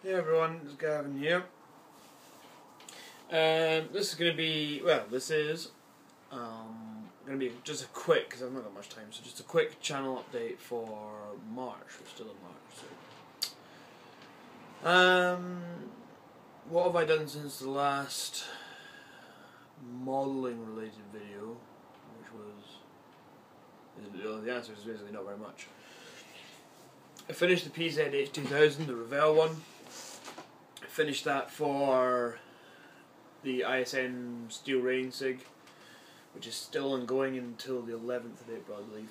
Hey everyone, it's Gavin here. This is going to be, going to be just a quick, because I've not got much time, so just a quick channel update for March. We're still in March. So. What have I done since the last modelling related video, which was, the answer is basically not very much. I finished the PZH2000, the Revell one. I finished that for the ASM Steel Rain Sig, which is still ongoing until the 11th of April, I believe.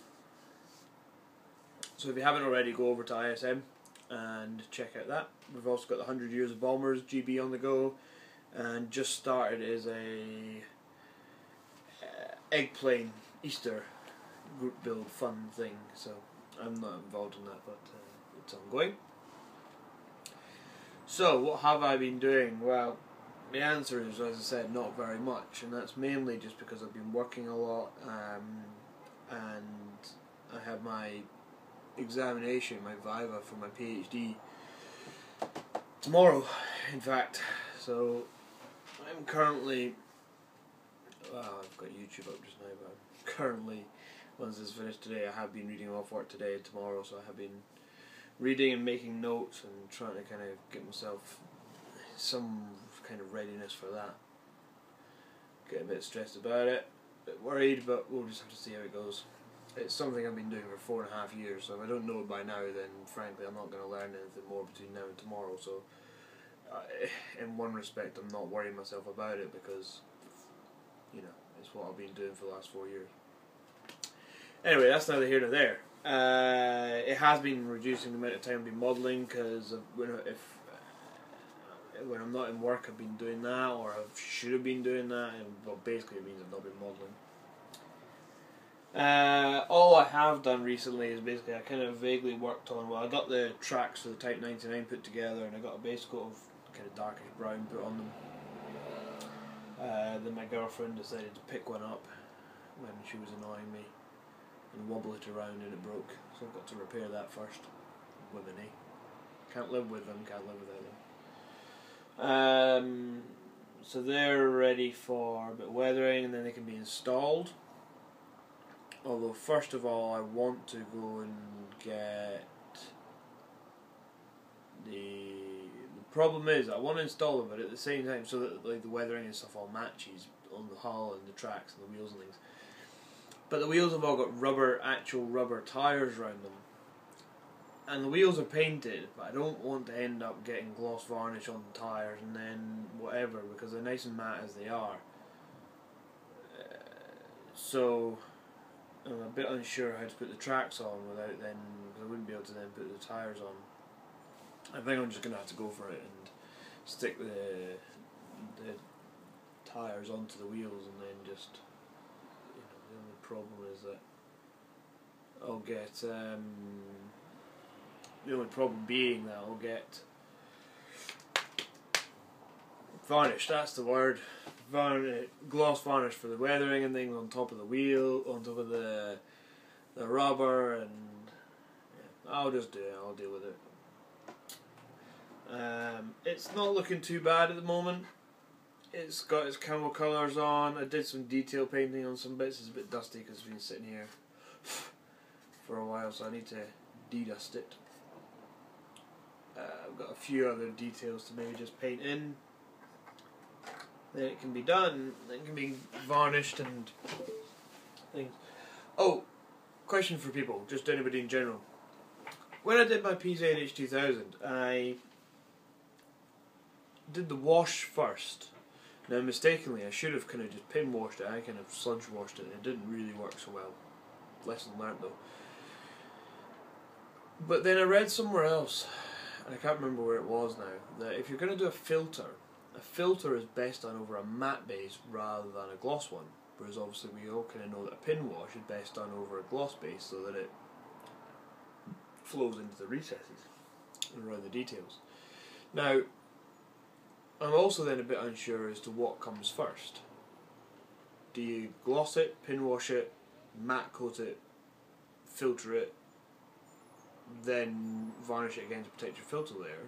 So if you haven't already, go over to ISM and check out that. We've also got the 100 Years of Bombers GB on the go, and just started as a eggplane Easter group build fun thing, so I'm not involved in that, but it's ongoing. So what have I been doing? Well, the answer is, as I said, not very much, and that's mainly just because I've been working a lot, and I have my examination, my Viva for my PhD tomorrow, in fact. So I'm currently, well, I've got YouTube up just now, but I'm currently, once it's finished today, I have been reading off work today and tomorrow, so I have been reading and making notes and trying to kind of get myself some kind of readiness for that. Get a bit stressed about it, a bit worried, but we'll just have to see how it goes. It's something I've been doing for 4.5 years, so if I don't know it by now, then frankly I'm not going to learn anything more between now and tomorrow. So in one respect I'm not worrying myself about it, because you know, it's what I've been doing for the last 4 years. Anyway, that's neither here nor there. It has been reducing the amount of time I've been modelling, because when I'm not in work I've been doing that, or I should have been doing that, and well, basically it means I've not been modelling. All I have done recently is basically I kind of vaguely worked on, well, I got the tracks for the Type 99 put together, and I got a base coat of kind of darkish brown put on them. Then my girlfriend decided to pick one up when she was annoying me and wobble it around, and it broke, so I've got to repair that first. Women, eh? Can't live with them, can't live without them. So they're ready for a bit of weathering, and then they can be installed. Although first of all I want to go and get the problem is I want to install them, but at the same time, so that like the weathering and stuff all matches on the hull and the tracks and the wheels and things. But the wheels have all got actual rubber tyres around them, and the wheels are painted, but I don't want to end up getting gloss varnish on the tyres and then whatever, because they're nice and matte as they are. So I'm a bit unsure how to put the tracks on without then, because I wouldn't be able to then put the tyres on. I think I'm just going to have to go for it and stick the tyres onto the wheels, and then just, you know, the only problem is that I'll get, the only problem being that I'll get varnish, that's the word. Gloss varnish for the weathering and things on top of the wheel, on top of the rubber, and yeah, I'll just do it, I'll deal with it. It's not looking too bad at the moment. It's got its camo colours on. I did some detail painting on some bits. It's a bit dusty because it's been sitting here for a while, so I need to de-dust it. I've got a few other details to maybe just paint in. Then it can be done, then it can be varnished and things. Oh, question for people, just anybody in general. When I did my PZH2000, I did the wash first. Now mistakenly, I should have kind of just pin washed it, I kind of sludge washed it, and it didn't really work so well. Lesson learnt though. But then I read somewhere else, and I can't remember where it was now, that if you're going to do a filter is best done over a matte base rather than a gloss one, whereas obviously we all kind of know that a pin wash is best done over a gloss base so that it flows into the recesses and around the details. Now, I'm also then a bit unsure as to what comes first. Do you gloss it, pin wash it, matte coat it, filter it, then varnish it again to protect your filter layer?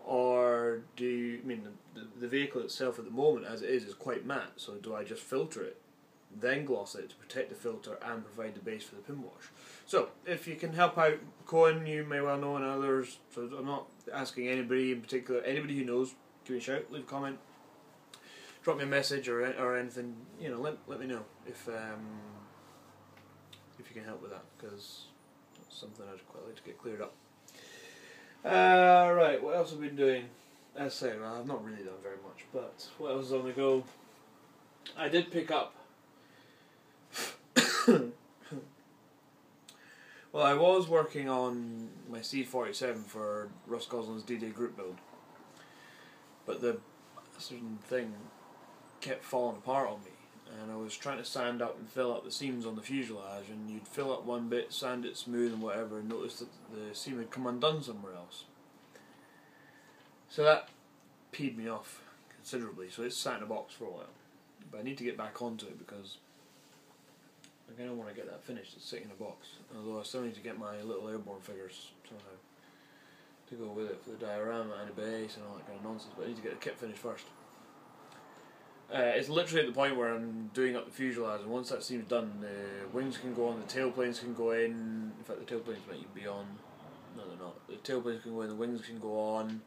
or do you, I mean the vehicle itself at the moment as it is quite matte, so do I just filter it, then gloss it to protect the filter and provide the base for the pin wash? So if you can help out, Cohen, you may well know, and others, so I'm not asking anybody in particular, anybody who knows, give me a shout, leave a comment, drop me a message or anything, you know, let me know if you can help with that, because that's something I'd quite like to get cleared up. Right, what else have I been doing? As I say, well, I've not really done very much, but what else is on the go? I did pick up well, I was working on my C47 for Russ Goslin's D-Day group build, but the certain thing kept falling apart on me, and I was trying to sand up and fill up the seams on the fuselage, and you'd fill up one bit, sand it smooth and whatever, and notice that the seam had come undone somewhere else. So that peed me off considerably, so it's sat in a box for a while. But I need to get back onto it because I kind of want to get that finished. It's sitting in a box, although I still need to get my little airborne figures somehow to go with it for the diorama and the base and all that kind of nonsense, but I need to get the kit finished first. It's literally at the point where I'm doing up the fuselage, and once that seam's done, the wings can go on, the tailplanes can go in. In fact, the tailplanes might even be on. No, they're not. The tailplanes can go in, the wings can go on.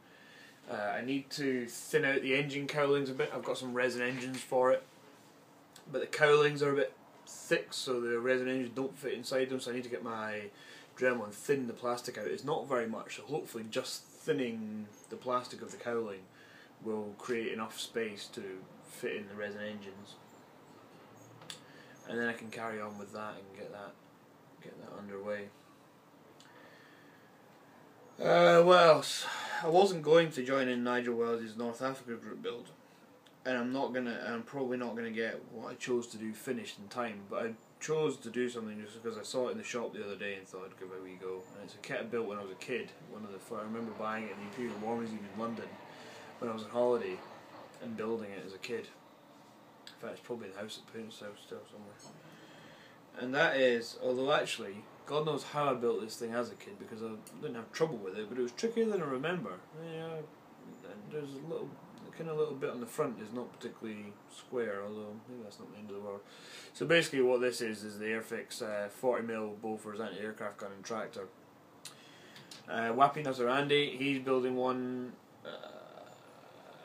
I need to thin out the engine cowlings a bit. I've got some resin engines for it, but the cowlings are a bit thick, so the resin engines don't fit inside them, so I need to get my Dremel and thin the plastic out. It's not very much, so hopefully just thinning the plastic of the cowling will create enough space to fit in the resin engines, and then I can carry on with that and get that underway. What else? I wasn't going to join in Nigel Wells' North Africa group build, and I'm probably not gonna get what I chose to do finished in time, but I chose to do something just because I saw it in the shop the other day and thought I'd give it a wee go. And it's a kit I built when I was a kid. I remember buying it in the Imperial War Museum in London when I was on holiday and building it as a kid. In fact, it's probably in the house at parents' house still somewhere. And that is, although actually, God knows how I built this thing as a kid, because I didn't have trouble with it, but it was trickier than I remember. Yeah, there's a little bit on the front is not particularly square, although maybe that's not the end of the world. So basically what this is the Airfix 40mm Bofors anti-aircraft gun and tractor. Wappy Nazarandi, he's building one,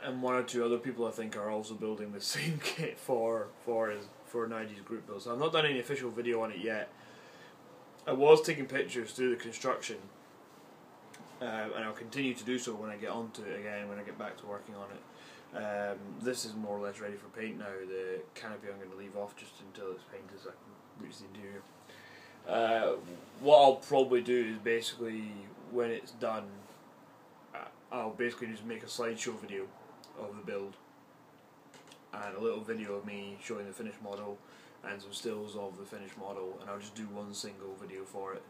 and one or two other people I think are also building the same kit for Nigel's group build. So I've not done any official video on it yet. I was taking pictures through the construction, and I'll continue to do so when I get onto it again, when I get back to working on it. This is more or less ready for paint now. The canopy I'm going to leave off just until it's painted so I can reach the interior. What I'll probably do is basically, when it's done, I'll basically just make a slideshow video of the build and a little video of me showing the finished model and some stills of the finished model, and I'll just do one single video for it,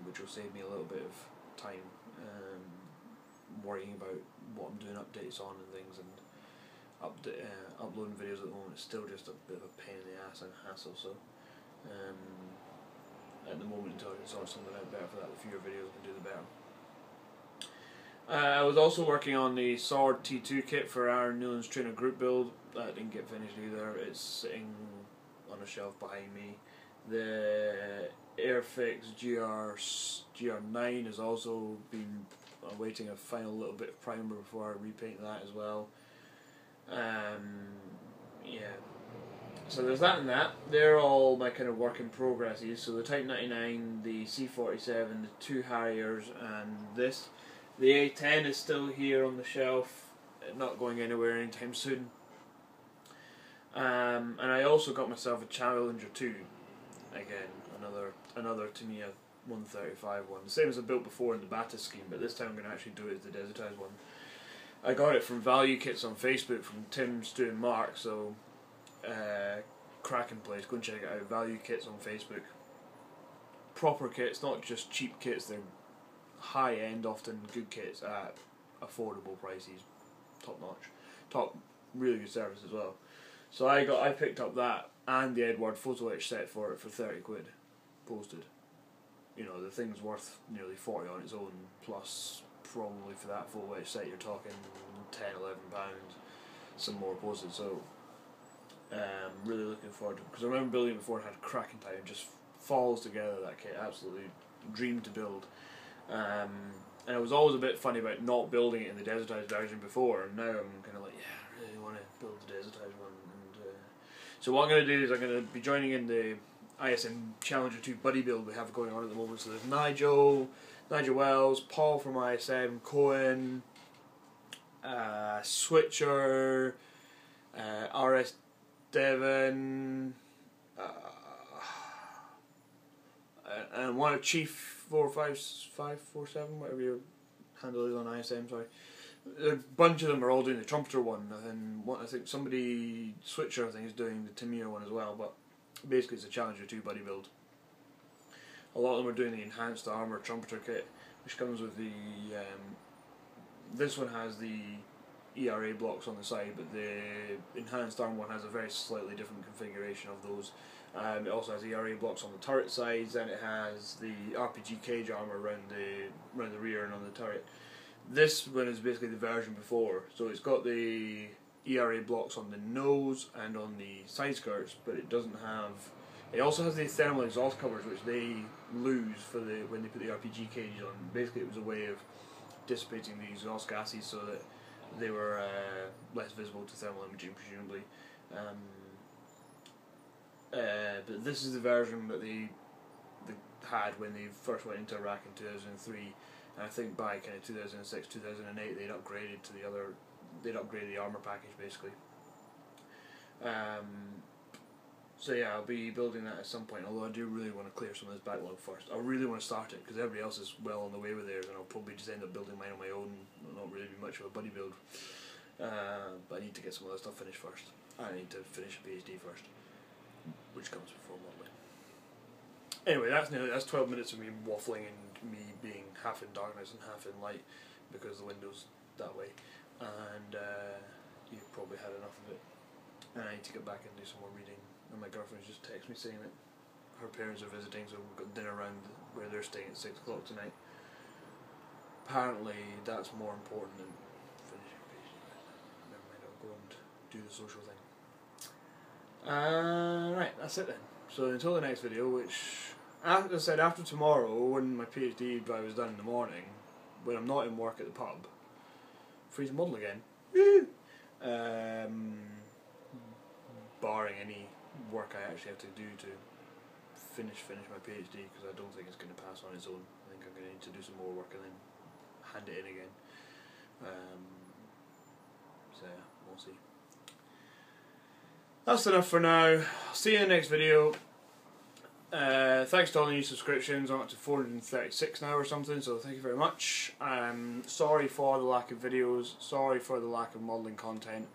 which will save me a little bit of time worrying about what I'm doing updates on and things, and uploading videos at the moment is still just a bit of a pain in the ass and hassle, so at the moment until I can sort something out better for that, the fewer videos I can do the better. I was also working on the Sword T2 kit for Aaron Newland's Trainer group build. That didn't get finished either. It's sitting on a shelf behind me. The Airfix GR9 has also been awaiting a final little bit of primer before I repaint that as well. Yeah. So there's that and that. They're all my kind of work in progresses. So the Type 99, the C47, the two Harriers, and this. The A10 is still here on the shelf, not going anywhere anytime soon. And I also got myself a Challenger 2, again, another Tamiya 135 one, the same as I built before in the Bata scheme, but this time I'm going to actually do it as the desertized one. I got it from Value Kits on Facebook from Tim, Stu and Mark, so cracking place, go and check it out, Value Kits on Facebook. Proper kits, not just cheap kits, they're high end, often good kits at affordable prices, top notch, really good service as well. So I picked up that and the Edward photo etch set for it for 30 quid, posted. You know, the thing's worth nearly 40 on its own, plus probably for that full wedge set you're talking £10–11, some more posted. So really looking forward to it, because I remember building it before and had a cracking time. It just falls together, that kit, absolutely dream to build. And I was always a bit funny about not building it in the desertized version before, and now I'm kind of like, yeah, I really want to build the desertized one. And so what I'm going to do is I'm going to be joining in the ASM Challenger 2 Buddy Build we have going on at the moment. So there's Nigel Wells, Paul from ASM, Cohen, Switcher, RS Devon, and one of Chief 45547, whatever your handle is on ISM, sorry. A bunch of them are all doing the trumpeter one, and I think somebody, Switcher I think, is doing the Tamiya one as well, but basically it's a Challenger 2 Buddy Build. A lot of them are doing the enhanced armour trumpeter kit, which comes with the, this one has the ERA blocks on the side, but the enhanced arm one has a very slightly different configuration of those. It also has ERA blocks on the turret sides, and it has the RPG cage armour around the rear and on the turret. This one is basically the version before, so it's got the ERA blocks on the nose and on the side skirts, but it doesn't have. It also has the thermal exhaust covers, which they lose for when they put the RPG cages on. Basically, it was a way of dissipating the exhaust gases so that they were less visible to thermal imaging, presumably. But this is the version that they had when they first went into Iraq in 2003, and I think by kind of 2006, 2008 they'd upgraded to they'd upgraded the armour package basically. So yeah, I'll be building that at some point, although I do really want to clear some of this backlog first. I really want to start it, because everybody else is well on the way with theirs, and I'll probably just end up building mine on my own. It'll not really be much of a buddy build. But I need to get some of that stuff finished first. I need to finish a PhD first, which comes before modelling. Anyway, that's 12 minutes of me waffling and me being half in darkness and half in light, because the window's that way. And you've probably had enough of it. And I need to get back and do some more reading. And my girlfriend just texted me saying that her parents are visiting, so we've got dinner around where they're staying at 6 o'clock tonight. Apparently that's more important than finishing PhD. Never mind, I'll go and do the social thing. Right, that's it then. So until the next video, which, as I said, after tomorrow, when my PhD drive is done in the morning, when I'm not in work at the pub, free to model again. Woo! Barring any work I actually have to do to finish my PhD, because I don't think it's going to pass on its own. I think I'm going to need to do some more work and then hand it in again. So yeah, we'll see. That's enough for now. See you in the next video. Thanks to all the new subscriptions. I'm up to 436 now or something, so thank you very much. Sorry for the lack of videos, sorry for the lack of modelling content.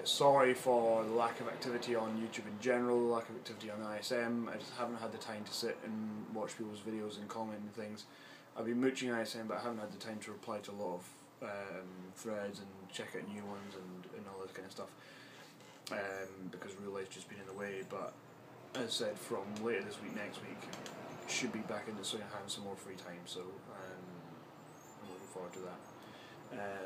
Sorry for the lack of activity on YouTube in general, the lack of activity on ISM. I just haven't had the time to sit and watch people's videos and comment and things. I've been mooching ISM, but I haven't had the time to reply to a lot of threads and check out new ones and all that kind of stuff, because real life's just been in the way. But as I said, from later this week, next week, should be back in the swing of having some more free time, so I'm looking forward to that.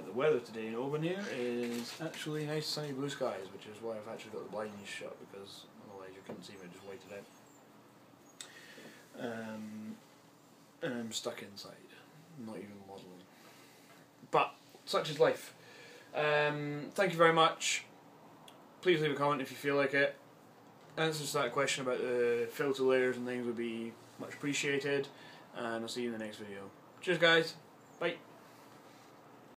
The weather today in Oban here is actually nice sunny blue skies, which is why I've actually got the blinds shut, because otherwise you couldn't see me, just waited out. And I'm stuck inside, not even modelling. But such is life. Thank you very much. Please leave a comment if you feel like it. Answers to that question about the filter layers and things would be much appreciated, and I'll see you in the next video. Cheers guys, bye.